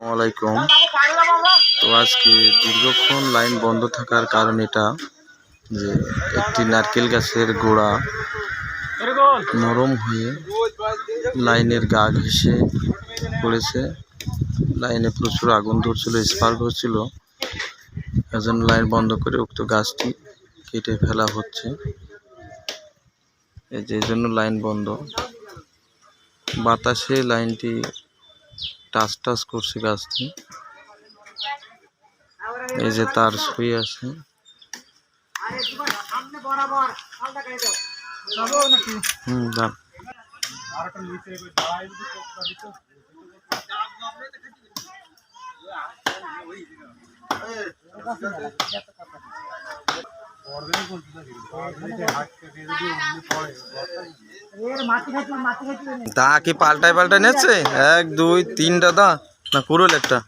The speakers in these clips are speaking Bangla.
আসসালামাইকুম। তো আজকে দীর্ঘক্ষণ লাইন বন্ধ থাকার কারণ এটা যে একটি নারকেল গাছের গোড়া নরম হয়ে লাইনের গা ঘেঁষে পড়েছে। লাইনে প্রচুর আগুন ধরছিল, স্পার্ক হচ্ছিল, এজন্য লাইন বন্ধ করে উক্ত গাছটি কেটে ফেলা হচ্ছে। এই জন্য লাইন বন্ধ। বাতাসে লাইনটি টাচ করছে গাছটি। এই যে তার শুয়ে আছে। দাম দা কি পাল্টায় নিচ্ছে? 1 2 3টা দা না কুড়ুল একটা?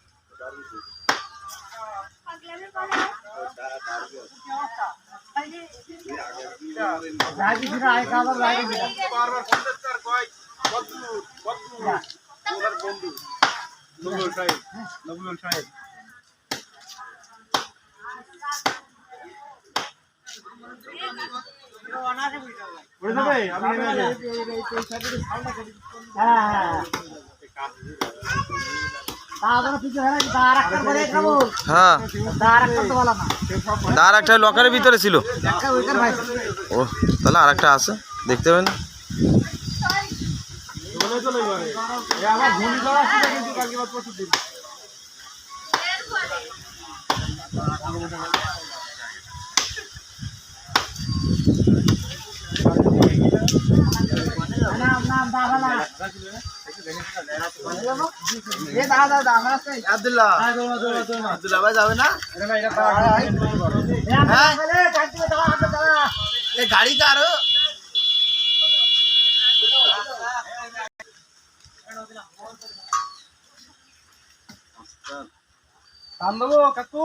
হ্যাঁ, দাঁড় একটা লকারের ভিতরে ছিল। ও তাহলে আর একটা আছে, দেখতে পাবেন। আব্দুল্লাহ ভাই যাবে না? গাড়ি কারো দাম দেবো কাকু,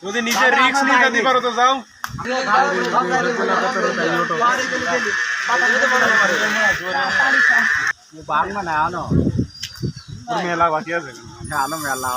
যদি নিজের রিস্ক নিয়ে যেতে পারো তো যাও। মেলা বাকি আছে, আনো মেলা